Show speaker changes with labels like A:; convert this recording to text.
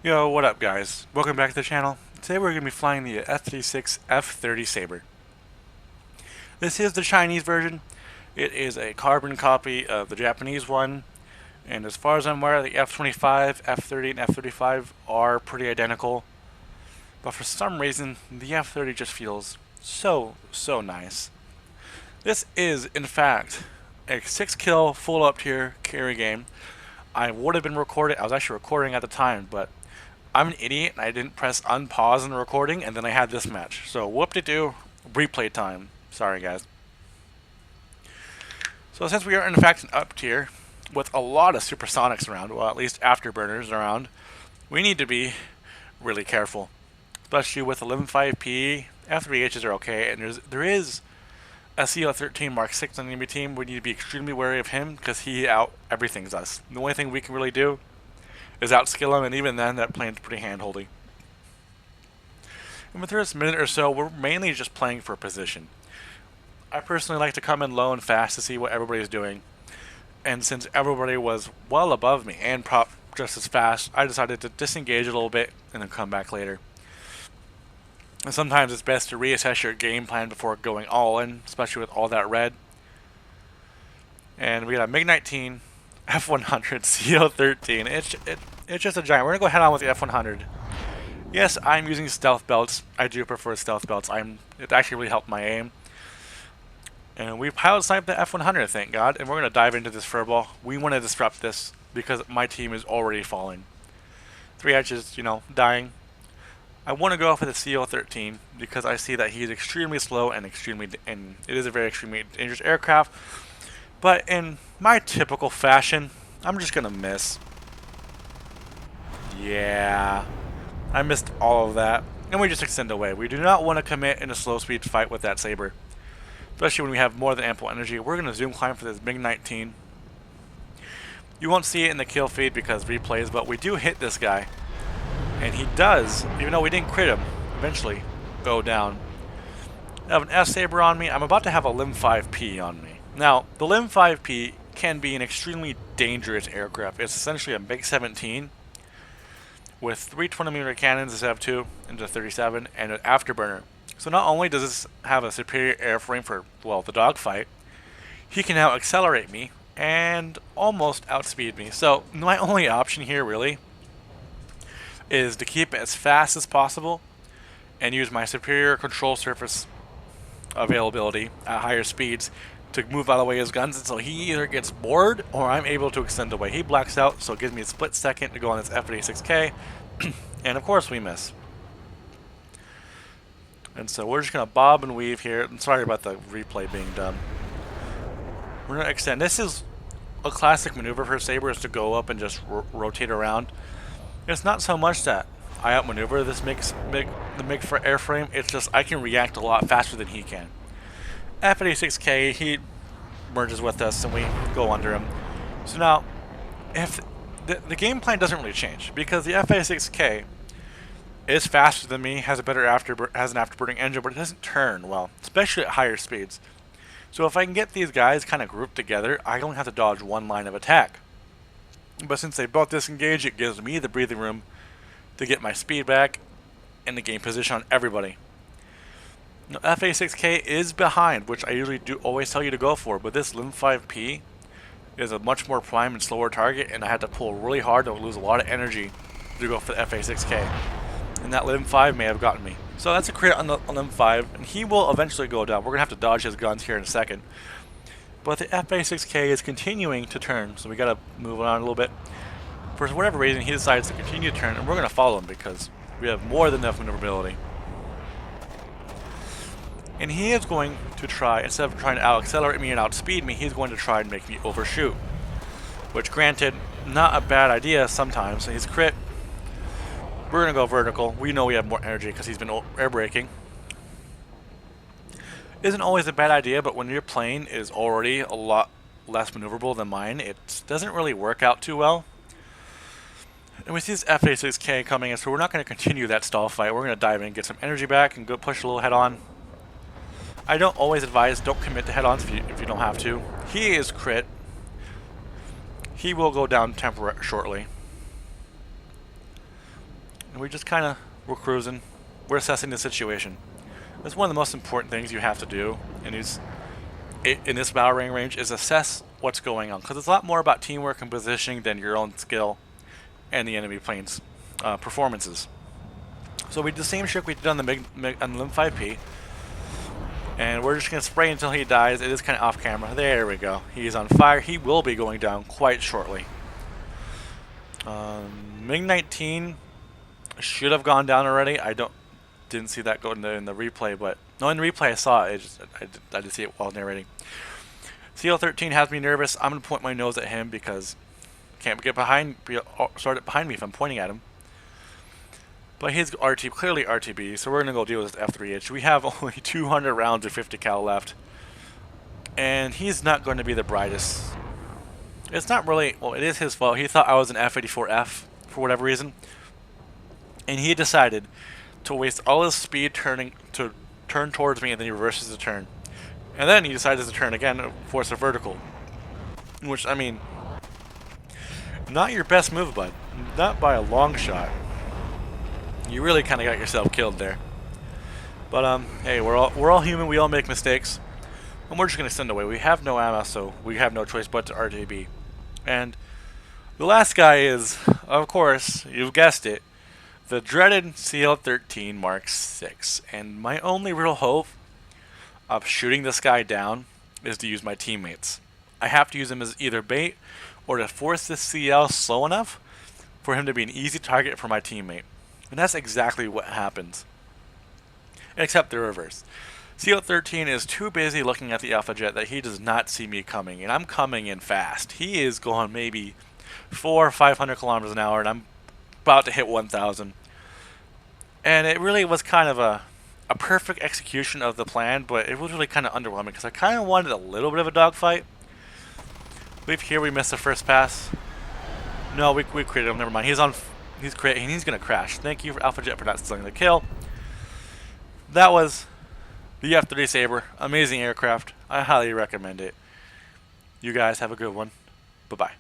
A: Yo, what up guys? Welcome back to the channel. Today we're going to be flying the F86 F30 Sabre. This is the Chinese version. It is a carbon copy of the Japanese one. And as far as I'm aware, the F25, F30, and F35 are pretty identical. But for some reason, the F30 just feels so nice. This is, in fact, a 6 kill full up tier carry game. I would have been recording, I was actually recording at the time, but I'm an idiot and I didn't press unpause in the recording, and then I had this match. So whoop-de-doo, replay time. Sorry guys. So since we are in fact an up tier with a lot of supersonics around, well at least afterburners around, we need to be really careful. Especially with 11.5p, F3Hs are okay, and there is a CO13 Mark 6 on the enemy team. We need to be extremely wary of him because he out everything's us. The only thing we can really do is outskill him, and even then, that plane's pretty handholdy. And with this minute or so, we're mainly just playing for position. I personally like to come in low and fast to see what everybody's doing. And since everybody was well above me and prop just as fast, I decided to disengage a little bit and then come back later. And sometimes it's best to reassess your game plan before going all in, especially with all that red. And we got a MiG-19, F100, CO13. It's just a giant. We're gonna go head on with the F100. Yes, I'm using stealth belts. I do prefer stealth belts. It actually really helped my aim. And we pilot sniped the F100, thank God. And we're gonna dive into this furball. We want to disrupt this because my team is already falling. 3H's, dying. I want to go for the CO13 because I see that he's extremely slow and and it is a very extremely dangerous aircraft. But in my typical fashion, I'm just gonna miss. Yeah, I missed all of that, and we just extend away. We do not want to commit in a slow speed fight with that Sabre, especially when we have more than ample energy. We're gonna zoom climb for this MiG-19. You won't see it in the kill feed because replays, but we do hit this guy. And he does, even though we didn't crit him, eventually go down. I have an F-Sabre on me. I'm about to have a Lim 5P on me. Now, the Lim 5P can be an extremely dangerous aircraft. It's essentially a MiG-17 with 320mm cannons instead of 2 into 37 and an afterburner. So not only does this have a superior airframe for, well, the dogfight, he can now accelerate me and almost outspeed me. So my only option here, really, is to keep it as fast as possible and use my superior control surface availability at higher speeds to move out of the way of his guns, and so he either gets bored or I'm able to extend away. He blacks out, so it gives me a split second to go on this F86K, and of course we miss. And so we're just going to bob and weave here. I'm sorry about the replay being done. We're going to extend. This is a classic maneuver for Sabre, is to go up and just rotate around. It's not so much that I outmaneuver this the MiG for airframe, it's just I can react a lot faster than he can. F86K, he merges with us and we go under him. So now, if the game plan doesn't really change, because the F86K is faster than me, has an afterburning engine, but it doesn't turn well, especially at higher speeds. So if I can get these guys kind of grouped together, I only have to dodge one line of attack. But since they both disengage, it gives me the breathing room to get my speed back and the game position on everybody. Now, F86K is behind, which I usually do always tell you to go for, but this Lim 5P is a much more prime and slower target, and I had to pull really hard to lose a lot of energy to go for the F86K. And that Lim 5 may have gotten me. So that's a crit on the Lim 5, and he will eventually go down. We're going to have to dodge his guns here in a second. But the F86K is continuing to turn, so we gotta move on a little bit. For whatever reason, he decides to continue to turn, and we're gonna follow him because we have more than enough maneuverability. And he is going to try, instead of trying to out-accelerate me and outspeed me, he's going to try and make me overshoot. Which, granted, not a bad idea sometimes. So he's crit. We're gonna go vertical. We know we have more energy because he's been air braking. Isn't always a bad idea, but when your plane is already a lot less maneuverable than mine, it doesn't really work out too well. And we see this F86K coming in, so we're not going to continue that stall fight. We're going to dive in, get some energy back, and go push a little head on. I don't always advise don't commit to head ons if you don't have to. He is crit. He will go down shortly. And we just kind of, we're cruising. We're assessing the situation. That's one of the most important things you have to do in this battering range is assess what's going on. Because it's a lot more about teamwork and positioning than your own skill and the enemy plane's performances. So we did the same trick we did on the LIM 5P. And we're just going to spray until he dies. It is kind of off camera. There we go. He's on fire. He will be going down quite shortly. MiG-19 should have gone down already. Didn't see that go in the replay, but no, in the replay I saw it. I did see it while narrating. CL-13 has me nervous. I'm going to point my nose at him because I can't get started behind me if I'm pointing at him. But he's clearly RTB, so we're going to go deal with this F3H. We have only 200 rounds of 50 cal left. And he's not going to be the brightest. It's not really, well, it is his fault. He thought I was an F84 F for whatever reason. And he decided to waste all his speed turn towards me, and then he reverses the turn. And then he decides to turn again and force a vertical. Which, I mean, not your best move, bud. Not by a long shot. You really kind of got yourself killed there. But hey, we're all human. We all make mistakes, and we're just gonna send away. We have no ammo, so we have no choice but to RTB. And the last guy is, of course, you've guessed it, the dreaded CL-13 Mark VI. And my only real hope of shooting this guy down is to use my teammates. I have to use him as either bait or to force this CL slow enough for him to be an easy target for my teammate. And that's exactly what happens. Except the reverse. CL-13 is too busy looking at the Alpha Jet that he does not see me coming. And I'm coming in fast. He is going maybe 400 or 500 kilometers an hour, and I'm about to hit 1,000. And it really was kind of a perfect execution of the plan, but it was really kind of underwhelming because I kind of wanted a little bit of a dogfight. I believe here we missed the first pass. No, we created him. Never mind. He's going to crash. Thank you, Alpha Jet, for not stealing the kill. That was the F30 Sabre. Amazing aircraft. I highly recommend it. You guys have a good one. Bye-bye.